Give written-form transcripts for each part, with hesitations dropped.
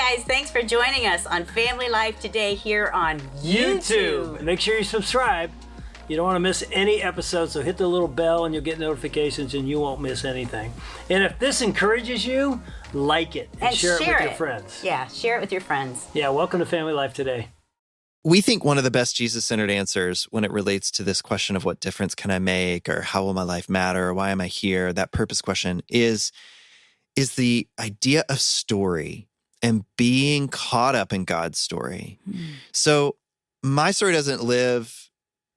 guys, thanks for joining us on Family Life today here on YouTube. Make sure you subscribe. You don't want to miss any episodes, so hit the little bell and you'll get notifications and you won't miss anything. And if this encourages you, like it and share it with your friends. Yeah, share it with your friends. Yeah, welcome to Family Life today. We think one of the best Jesus-centered answers when it relates to this question of what difference can I make, or how will my life matter, or why am I here, that purpose question is the idea of story and being caught up in God's story. So my story doesn't live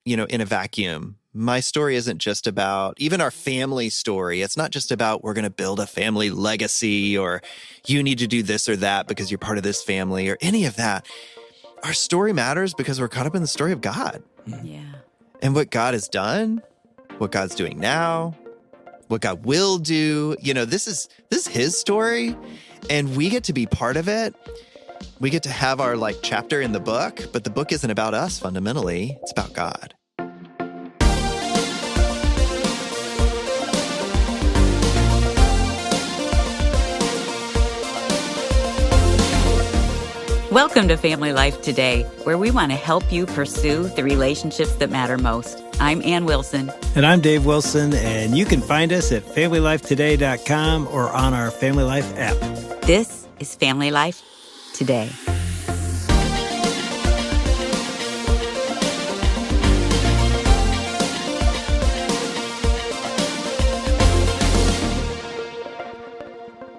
in a vacuum. My story isn't just about, even our family story, it's not just about we're going to build a family legacy or you need to do this or that because you're part of this family or any of that. Our story matters because we're caught up in the story of God. Yeah. And what God has done, what God's doing now, what God will do. This is his story and we get to be part of it. We get to have our chapter in the book, but the book isn't about us fundamentally. It's about God. Welcome to Family Life Today, where we want to help you pursue the relationships that matter most. I'm Ann Wilson. And I'm Dave Wilson, and you can find us at FamilyLifeToday.com or on our Family Life app. This is Family Life Today.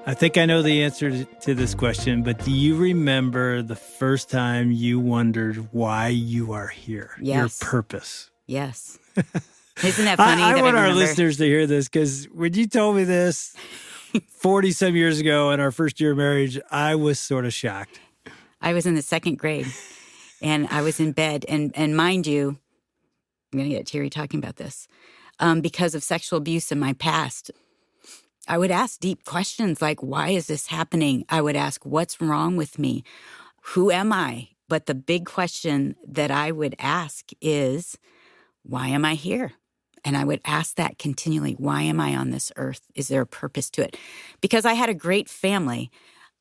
I think I know the answer to this question, but do you remember the first time you wondered why you are here? Yes. Your purpose. Yes. Isn't that funny? I that want I our remember? listeners to hear this, because when you told me this 40-some years ago in our first year of marriage, I was sort of shocked. I was in the second grade, and I was in bed. And mind you, I'm going to get teary talking about this. Because of sexual abuse in my past, I would ask deep questions like, why is this happening? I would ask, what's wrong with me? Who am I? But the big question that I would ask is, why am I here? And I would ask that continually. Why am I on this earth? Is there a purpose to it? Because I had a great family,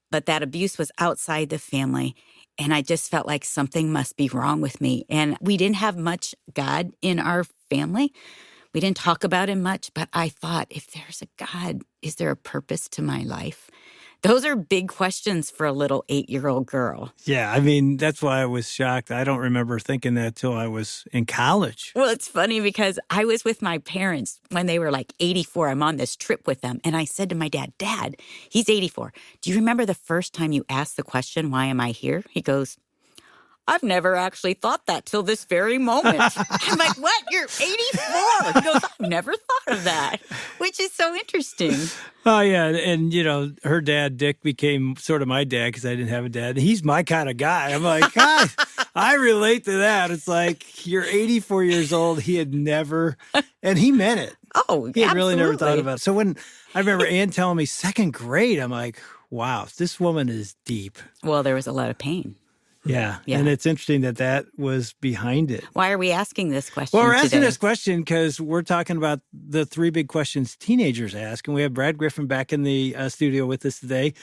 but that abuse was outside the family. And I just felt like something must be wrong with me. And we didn't have much God in our family. We didn't talk about him much, but I thought, if there's a God, is there a purpose to my life? Those are big questions for a little 8-year-old girl. Yeah, I mean, that's why I was shocked. I don't remember thinking that till I was in college. Well, it's funny because I was with my parents when they were 84. I'm on this trip with them. And I said to my dad, Dad, he's 84. Do you remember the first time you asked the question, why am I here? He goes, I've never actually thought that till this very moment. I'm like, what? You're 84? He goes, I've never thought of that, which is so interesting. Oh, yeah. And, her dad, Dick, became sort of my dad because I didn't have a dad. He's my kind of guy. I'm like, God, I relate to that. It's like, you're 84 years old. He had never, and he meant it. Oh, He had really never absolutely. thought about it. So when I remember Ann telling me second grade, I'm like, wow, this woman is deep. Well, there was a lot of pain. Yeah. Yeah. And it's interesting that was behind it. Why are we asking this question Well, we're asking today? this question because we're talking about the 3 big questions teenagers ask. And we have Brad Griffin back in the studio with us today,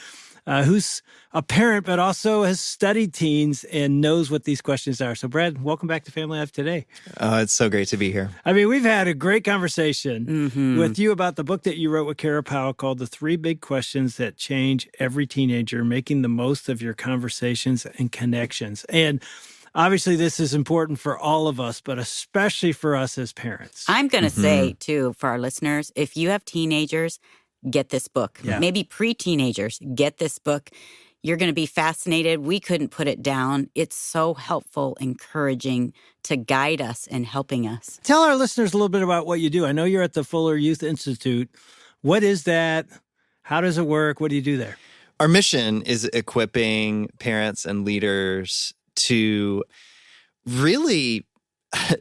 who's a parent, but also has studied teens and knows what these questions are. So, Brad, welcome back to Family Life Today. Oh, it's so great to be here. I mean, we've had a great conversation with you about the book that you wrote with Kara Powell called The 3 Big Questions That Change Every Teenager, Making the Most of Your Conversations and Connections. And obviously, this is important for all of us, but especially for us as parents. I'm going to say, too, for our listeners, if you have teenagers, get this book. Yeah. Maybe pre-teenagers, get this book. You're going to be fascinated. We couldn't put it down. It's so helpful, encouraging to guide us and helping us. Tell our listeners a little bit about what you do. I know you're at the Fuller Youth Institute. What is that? How does it work? What do you do there? Our mission is equipping parents and leaders to really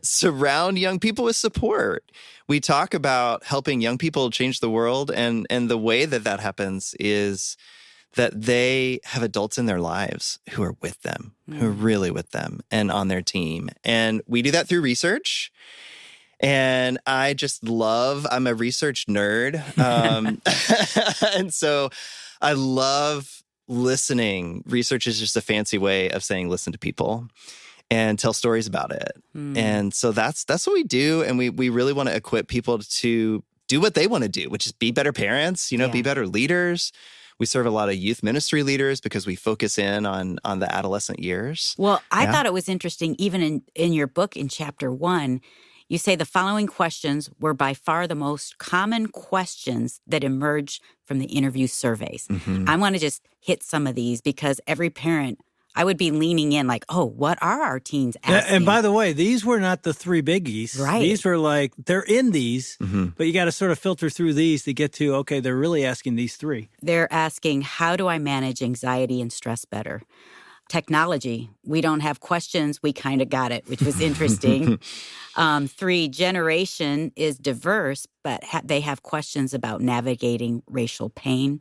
surround young people with support. We talk about helping young people change the world, and the way that happens is that they have adults in their lives who are with them, who are really with them and on their team. And we do that through research. And I just I'm a research nerd. And so I love listening. Research is just a fancy way of saying listen to people and tell stories about it. And so that's what we do. And we really want to equip people to do what they want to do, which is be better parents, be better leaders. We serve a lot of youth ministry leaders because we focus in on the adolescent years. Well, I thought it was interesting, even in your book in chapter 1, you say the following questions were by far the most common questions that emerged from the interview surveys. I want to just hit some of these because every parent, I would be leaning in like, oh, what are our teens asking? And by the way, these were not the 3 biggies. Right. These were like, they're in these, but you got to sort of filter through these to get to, okay, they're really asking these 3. They're asking, how do I manage anxiety and stress better? Technology, we don't have questions, we kind of got it, which was interesting. 3, generation is diverse, but they have questions about navigating racial pain,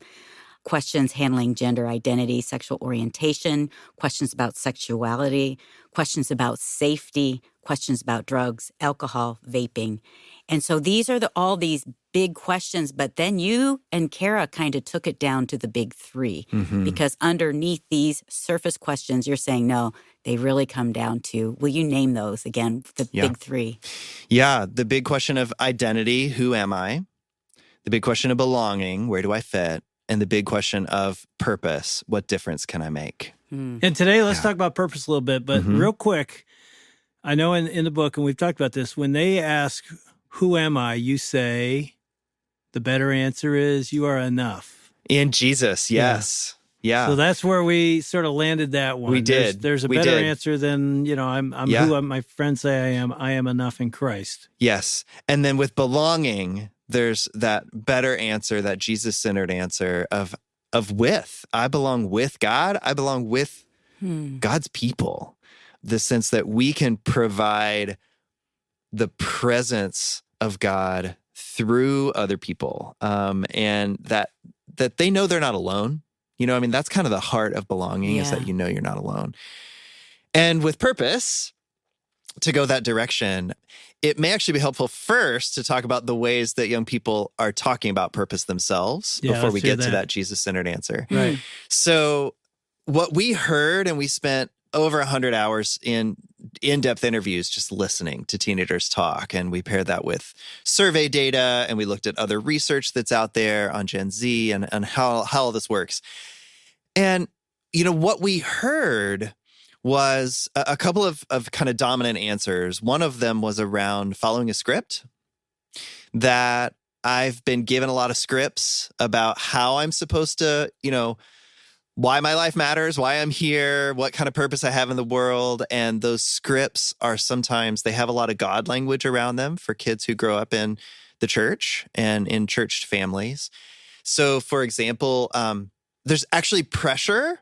questions handling gender identity, sexual orientation, questions about sexuality, questions about safety, questions about drugs, alcohol, vaping. And so these are all these big questions, but then you and Kara kind of took it down to the big 3 because underneath these surface questions, you're saying, no, they really come down to, will you name those again, the big 3? Yeah, the big question of identity, who am I? The big question of belonging, where do I fit? And the big question of purpose, what difference can I make? And today, let's talk about purpose a little bit, but real quick, I know in the book, and we've talked about this, when they ask, who am I, you say, the better answer is you are enough. In Jesus, yes. Yeah. So that's where we sort of landed that one. We did. There's a better answer than, I'm who my friends say I am. I am enough in Christ. Yes. And then with belonging, there's that better answer, that Jesus-centered answer of with. I belong with God. I belong with God's people. The sense that we can provide the presence of God through other people, and that they know they're not alone. That's kind of the heart of belonging is that you're not alone. And with purpose, to go that direction, it may actually be helpful first to talk about the ways that young people are talking about purpose themselves before we get to that Jesus-centered answer. Right. So what we heard, and we spent over 100 hours in in-depth interviews just listening to teenagers talk. And we paired that with survey data, and we looked at other research that's out there on Gen Z and how all this works. And, what we heard was a couple of kind of dominant answers. One of them was around following a script, that I've been given a lot of scripts about how I'm supposed to, why my life matters, why I'm here, what kind of purpose I have in the world. And those scripts are sometimes, they have a lot of God language around them for kids who grow up in the church and in church families. So, for example, there's actually pressure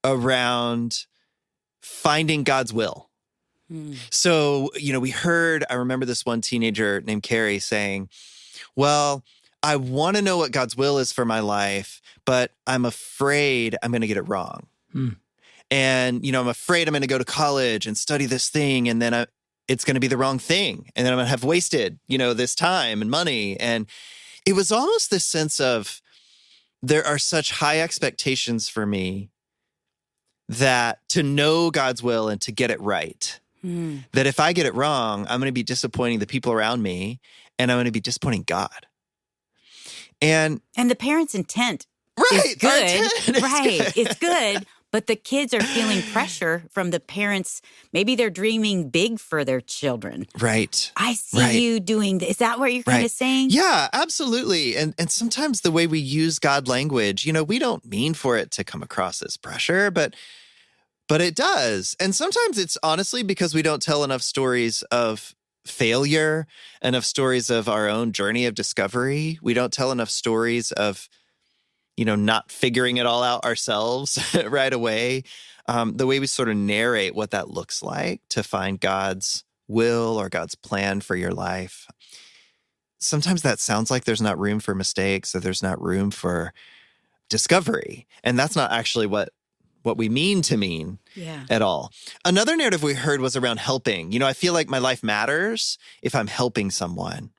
around finding God's will. So, I remember this one teenager named Carrie saying, well, I want to know what God's will is for my life, but I'm afraid I'm going to get it wrong. And, I'm afraid I'm going to go to college and study this thing, and then it's going to be the wrong thing. And then I'm going to have wasted, this time and money. And it was almost this sense of, there are such high expectations for me that to know God's will and to get it right, that if I get it wrong, I'm going to be disappointing the people around me, and I'm going to be disappointing God. And the parents' intent is good. It's good. But the kids are feeling pressure from the parents. Maybe they're dreaming big for their children. Right. I see you doing this. Is that what you're kind of saying? Yeah, absolutely. And sometimes the way we use God language, we don't mean for it to come across as pressure, but it does. And sometimes it's honestly because we don't tell enough stories of failure, enough stories of our own journey of discovery. We don't tell enough stories of, not figuring it all out ourselves right away. The way we sort of narrate what that looks like to find God's will or God's plan for your life. Sometimes that sounds like there's not room for mistakes, or there's not room for discovery. And that's not actually what we mean at all. Another narrative we heard was around helping. I feel like my life matters if I'm helping someone.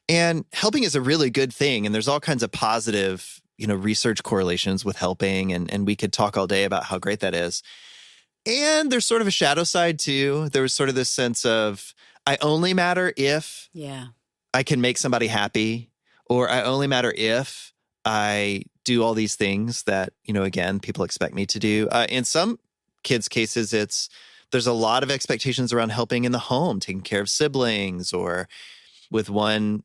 And helping is a really good thing. And there's all kinds of positive, research correlations with helping, and we could talk all day about how great that is. And there's sort of a shadow side too. There was sort of this sense of, I only matter if I can make somebody happy, or I only matter if I do all these things that, again, people expect me to do. In some kids' cases, there's a lot of expectations around helping in the home, taking care of siblings, or with one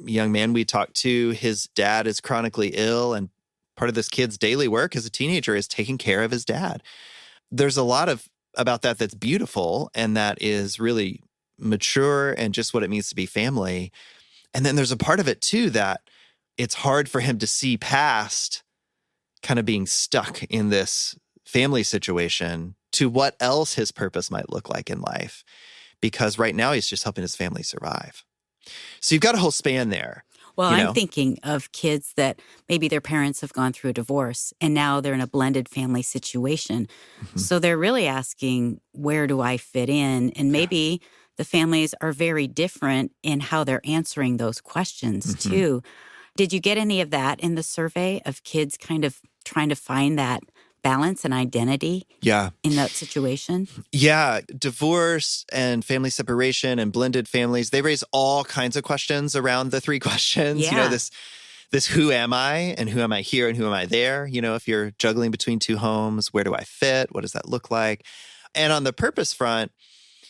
young man we talked to, his dad is chronically ill, and part of this kid's daily work as a teenager is taking care of his dad. There's a lot about that that's beautiful, and that is really mature and just what it means to be family. And then there's a part of it too that it's hard for him to see past kind of being stuck in this family situation to what else his purpose might look like in life, because right now he's just helping his family survive. So you've got a whole span there. Well, I'm thinking of kids that maybe their parents have gone through a divorce and now they're in a blended family situation. Mm-hmm. So they're really asking, where do I fit in? And maybe the families are very different in how they're answering those questions too. Did you get any of that in the survey of kids kind of trying to find that balance and identity in that situation? Yeah. Divorce and family separation and blended families, they raise all kinds of questions around the three questions. Yeah. This who am I, and who am I here, and who am I there? If you're juggling between two homes, where do I fit? What does that look like? And on the purpose front,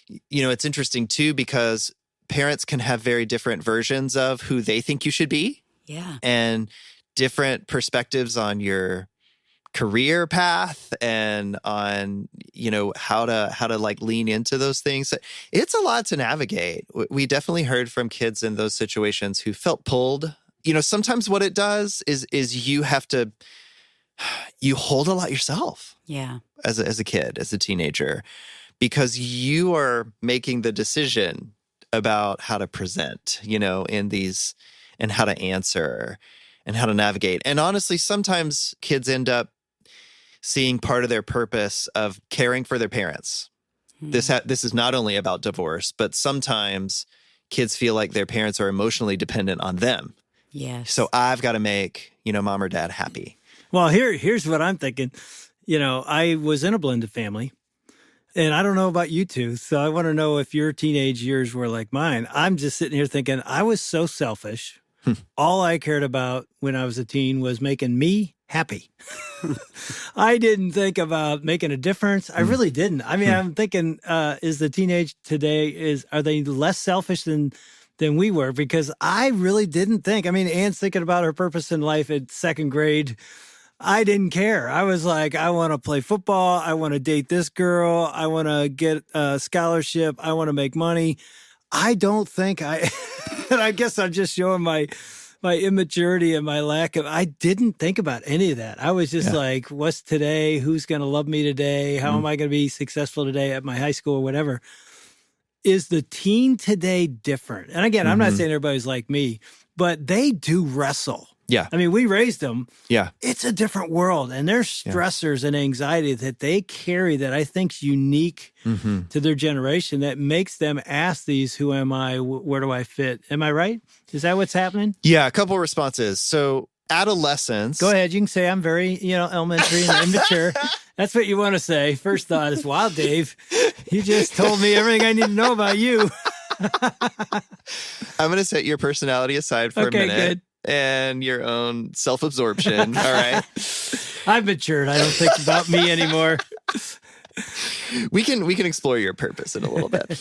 it's interesting too, because parents can have very different versions of who they think you should be. Yeah. And different perspectives on your career path and on, how to like lean into those things. It's a lot to navigate. We definitely heard from kids in those situations who felt pulled. Sometimes what it does is you hold a lot yourself. Yeah. As a kid, as a teenager, because you are making the decision about how to present, in these, and how to answer and how to navigate. And honestly, sometimes kids end up seeing part of their purpose of caring for their parents. This is not only about divorce, but sometimes kids feel like their parents are emotionally dependent on them. Yes. So I've got to make, mom or dad happy. Well, here's what I'm thinking. I was in a blended family, and I don't know about you two, so I want to know if your teenage years were like mine. I'm just sitting here thinking I was so selfish. All I cared about when I was a teen was making me happy. I didn't think about making a difference. I really didn't. I mean, I'm thinking, is the teenage today, are they less selfish than we were? Because I really didn't think. I mean, Anne's thinking about her purpose in life at second grade. I didn't care. I was like, I want to play football. I want to date this girl. I want to get a scholarship. I want to make money. I don't think and I guess I'm just showing my immaturity and my lack of, I didn't think about any of that. I was just like, what's today? Who's going to love me today? How am I going to be successful today at my high school or whatever? Is the teen today different? And again, I'm not saying everybody's like me, but they do wrestle. Yeah. I mean, we raised them. Yeah. It's a different world. And there's stressors and anxiety that they carry that I think's unique to their generation that makes them ask these, who am I? Where do I fit? Am I right? Is that what's happening? Yeah. A couple of responses. So adolescence. Go ahead. You can say I'm very, elementary and immature. That's what you want to say. First thought is, wow, Dave, you just told me everything I need to know about you. I'm going to set your personality aside for a minute. Good. And your own self-absorption. All right. I've matured. I don't think about me anymore. We can explore your purpose in a little bit.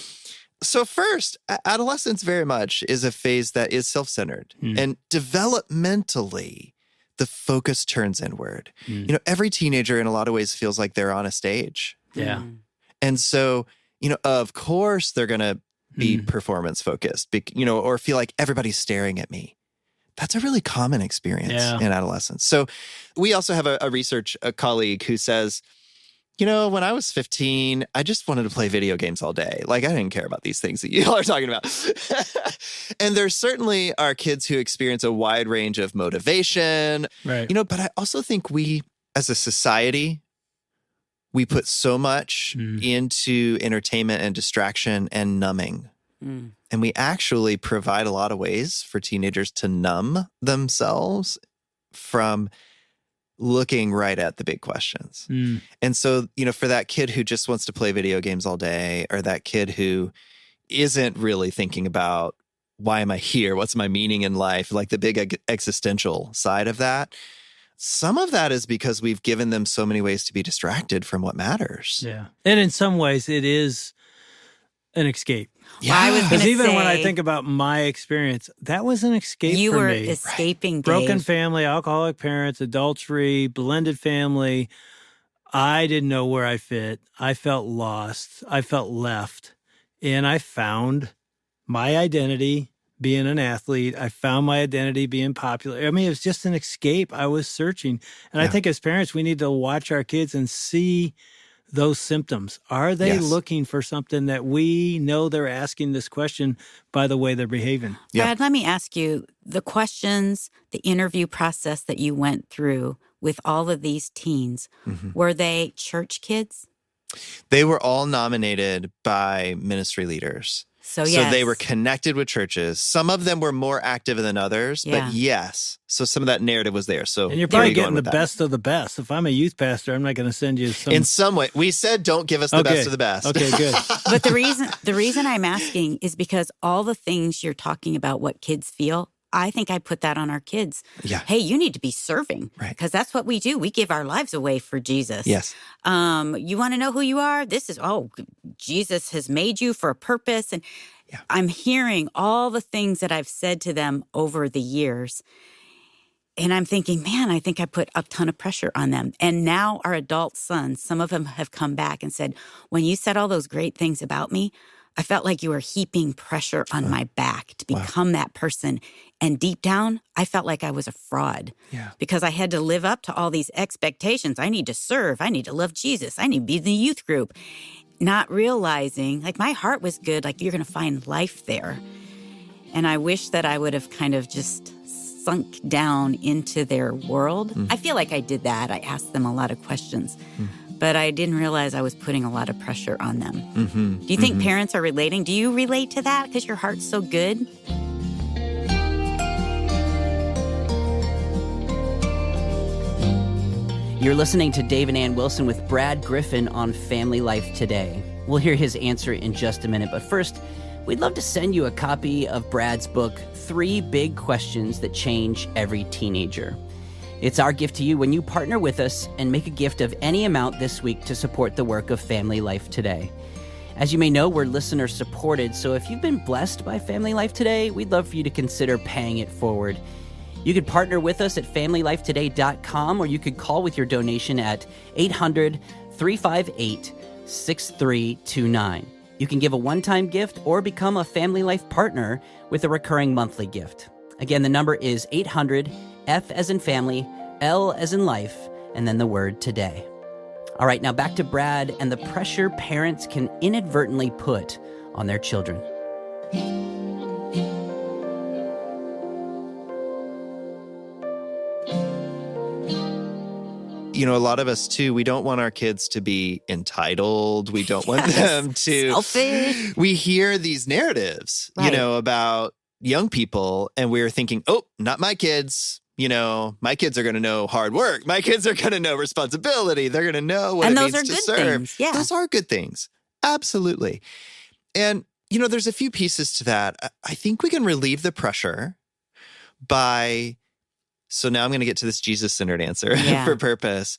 So first, adolescence very much is a phase that is self-centered. And developmentally, the focus turns inward. Every teenager in a lot of ways feels like they're on a stage. Yeah. And so, of course, they're going to be performance focused, or feel like everybody's staring at me. That's a really common experience in adolescence. So we also have a research colleague who says, when I was 15, I just wanted to play video games all day. Like, I didn't care about these things that you all are talking about. And there certainly are kids who experience a wide range of motivation. Right. But I also think we, as a society, we put so much into entertainment and distraction and numbing. And we actually provide a lot of ways for teenagers to numb themselves from looking right at the big questions. And so, for that kid who just wants to play video games all day, or that kid who isn't really thinking about, why am I here? What's my meaning in life? Like the big existential side of that. Some of that is because we've given them so many ways to be distracted from what matters. Yeah. And in some ways, it is an escape. Yeah. I was going Because to even say, when I think about my experience, that was an escape you for were me. escaping, Dave. Broken family, alcoholic parents, adultery, blended family. I didn't know where I fit. I felt lost. I felt left. And I found my identity being an athlete. I found my identity being popular. I mean, it was just an escape. I was searching. And I think as parents, we need to watch our kids and see those symptoms. Are they looking for something that we know they're asking this question by the way they're behaving? Brad, let me ask you, the questions, the interview process that you went through with all of these teens, were they church kids? They were all nominated by ministry leaders. So they were connected with churches. Some of them were more active than others, but yes. So some of that narrative was there. So and you're probably getting the best of the best. If I'm a youth pastor, I'm not going to send you some. In some way, we said don't give us the best of the best. Okay, good. But the reason I'm asking is because all the things you're talking about, what kids feel, I think I put that on our kids. Yeah. Hey, you need to be serving. Right. Because that's what we do. We give our lives away for Jesus. Yes. You want to know who you are? Jesus has made you for a purpose. And I'm hearing all the things that I've said to them over the years. And I'm thinking, man, I think I put a ton of pressure on them. And now our adult sons, some of them have come back and said, when you said all those great things about me, I felt like you were heaping pressure on my back to become that person. And deep down, I felt like I was a fraud because I had to live up to all these expectations. I need to serve. I need to love Jesus. I need to be in the youth group. Not realizing, like, my heart was good. Like, you're going to find life there. And I wish that I would have kind of just sunk down into their world. I feel like I did that. I asked them a lot of questions. But I didn't realize I was putting a lot of pressure on them. Do you think parents are relating? Do you relate to that because your heart's so good? You're listening to Dave and Ann Wilson with Brad Griffin on Family Life Today. We'll hear his answer in just a minute, but first, we'd love to send you a copy of Brad's book, 3 Big Questions That Change Every Teenager. It's our gift to you when you partner with us and make a gift of any amount this week to support the work of Family Life Today. As you may know, we're listener supported, so if you've been blessed by Family Life Today, we'd love for you to consider paying it forward. You could partner with us at FamilyLifeToday.com, or you could call with your donation at 800-358-6329. You can give a one-time gift or become a Family Life partner with a recurring monthly gift. Again, the number is 800 F as in family, L as in life, and then the word today. All right, now back to Brad and the pressure parents can inadvertently put on their children. A lot of us too, we don't want our kids to be entitled. We don't want them to. Selfish. We hear these narratives, about young people, and we're thinking, oh, not my kids. My kids are going to know hard work. My kids are going to know responsibility. They're going to know what it means to serve. Things. Yeah. Those are good things. Absolutely. And, there's a few pieces to that. I think we can relieve the pressure by, so now I'm going to get to this Jesus-centered answer for purpose.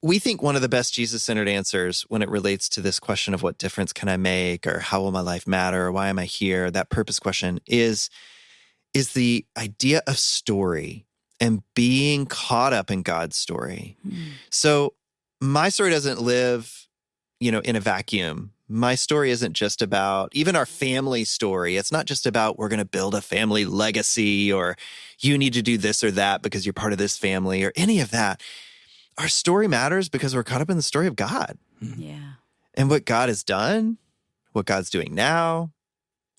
We think one of the best Jesus-centered answers when it relates to this question of what difference can I make, or how will my life matter, or why am I here, that purpose question is the idea of story and being caught up in God's story. So my story doesn't live, in a vacuum. My story isn't just about, even our family story, it's not just about we're going to build a family legacy, or you need to do this or that because you're part of this family, or any of that. Our story matters because we're caught up in the story of God. Yeah. And what God has done, what God's doing now,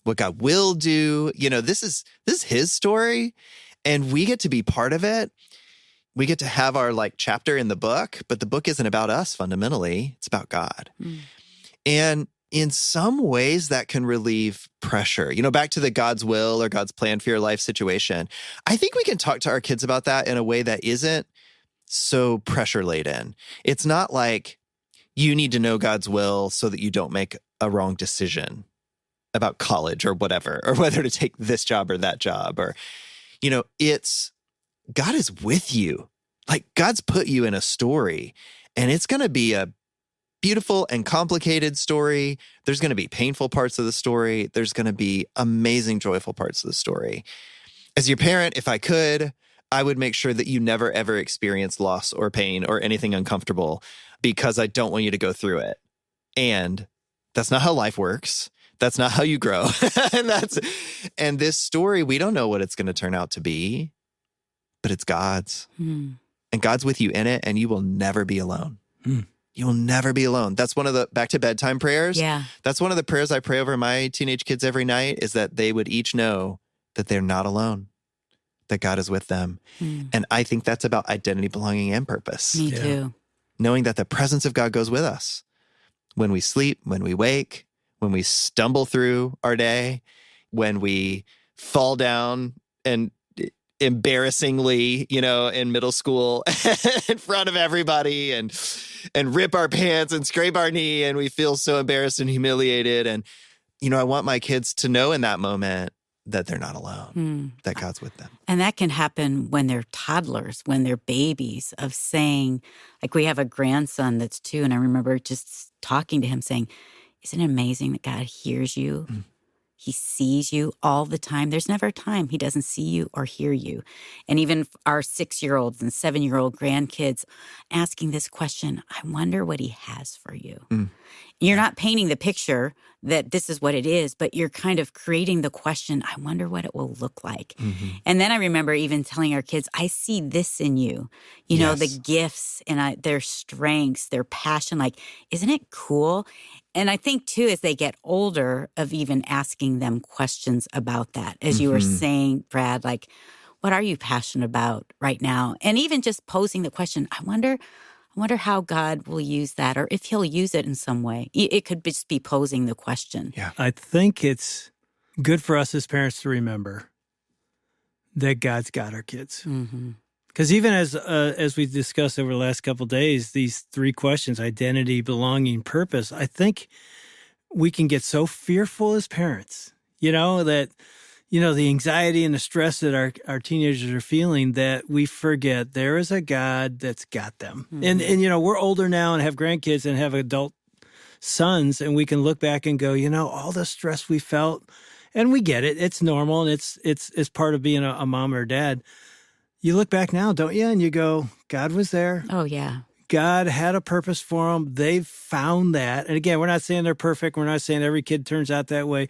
what God will do. This is his story, and we get to be part of it. We get to have our chapter in the book, but the book isn't about us fundamentally. It's about God. And in some ways that can relieve pressure. Back to the God's will or God's plan for your life situation. I think we can talk to our kids about that in a way that isn't so pressure laden. It's not like you need to know God's will so that you don't make a wrong decision about college or whatever, or whether to take this job or that job, or, it's God is with you. Like, God's put you in a story, and it's going to be a beautiful and complicated story. There's going to be painful parts of the story. There's going to be amazing, joyful parts of the story. As your parent, if I could, I would make sure that you never, ever experience loss or pain or anything uncomfortable, because I don't want you to go through it. And that's not how life works. That's not how you grow. and this story, we don't know what it's going to turn out to be, but it's God's. And God's with you in it, and you will never be alone. You will never be alone. That's one of the back to bedtime prayers. Yeah. That's one of the prayers I pray over my teenage kids every night, is that they would each know that they're not alone, that God is with them. And I think that's about identity, belonging, and purpose. Me too. Knowing that the presence of God goes with us when we sleep, when we wake, when we stumble through our day, when we fall down and embarrassingly, in middle school in front of everybody and rip our pants and scrape our knee, and we feel so embarrassed and humiliated. And, I want my kids to know in that moment that they're not alone, that God's with them. And that can happen when they're toddlers, when they're babies, of saying, like, we have a grandson that's 2, and I remember just talking to him saying, isn't it amazing that God hears you? He sees you all the time. There's never a time he doesn't see you or hear you. And even our 6-year-olds and 7-year-old grandkids asking this question, I wonder what he has for you. You're not painting the picture that this is what it is, but you're kind of creating the question, I wonder what it will look like. And then I remember even telling our kids, I see this in you, you know, the gifts and their strengths, their passion. Like, isn't it cool? And I think, too, as they get older, of even asking them questions about that. As you were saying, Brad, like, what are you passionate about right now? And even just posing the question, I wonder how God will use that, or if he'll use it in some way. It could just be posing the question. Yeah. I think it's good for us as parents to remember that God's got our kids. Because even as we discussed over the last couple of days, these 3 questions, identity, belonging, purpose, I think we can get so fearful as parents, that, the anxiety and the stress that our teenagers are feeling, that we forget there is a God that's got them. And we're older now and have grandkids and have adult sons, and we can look back and go, all the stress we felt, and we get it. It's normal, and it's part of being a mom or dad. You look back now, don't you? And you go, God was there. Oh, yeah. God had a purpose for them. They've found that. And again, we're not saying they're perfect. We're not saying every kid turns out that way.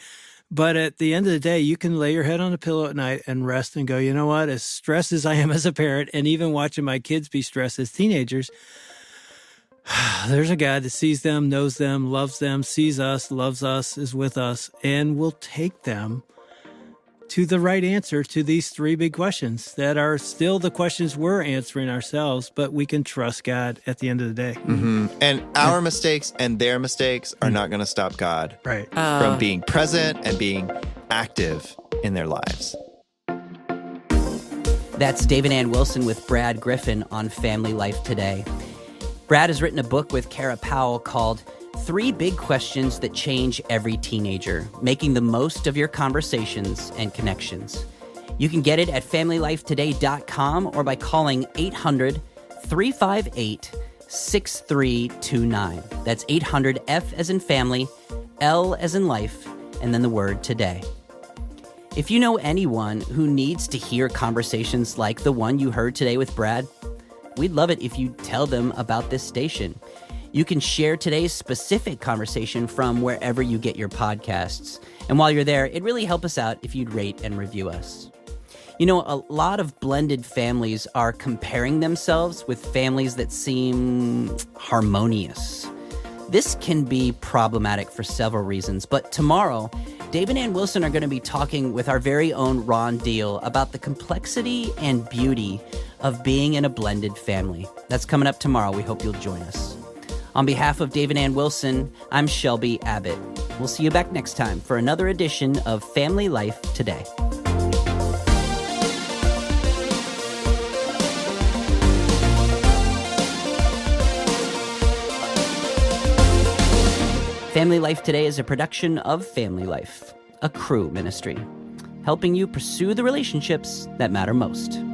But at the end of the day, you can lay your head on the pillow at night and rest and go, you know what? As stressed as I am as a parent, and even watching my kids be stressed as teenagers, there's a God that sees them, knows them, loves them, sees us, loves us, is with us, and will take them to the right answer to these 3 big questions that are still the questions we're answering ourselves, but we can trust God at the end of the day. And our mistakes and their mistakes are not going to stop God from being present and being active in their lives. That's David Ann Wilson with Brad Griffin on Family Life Today. Brad has written a book with Kara Powell called 3 Big Questions That Change Every Teenager, Making the Most of Your Conversations and Connections. You can get it at FamilyLifeToday.com or by calling 800-358-6329. That's 800-F as in family, L as in life, and then the word today. If you know anyone who needs to hear conversations like the one you heard today with Brad, we'd love it if you tell them about this station. You can share today's specific conversation from wherever you get your podcasts. And while you're there, it'd really help us out if you'd rate and review us. A lot of blended families are comparing themselves with families that seem harmonious. This can be problematic for several reasons, but tomorrow, Dave and Ann Wilson are going to be talking with our very own Ron Deal about the complexity and beauty of being in a blended family. That's coming up tomorrow. We hope you'll join us. On behalf of David Ann Wilson, I'm Shelby Abbott. We'll see you back next time for another edition of Family Life Today. Family Life Today is a production of Family Life, a Crew ministry, helping you pursue the relationships that matter most.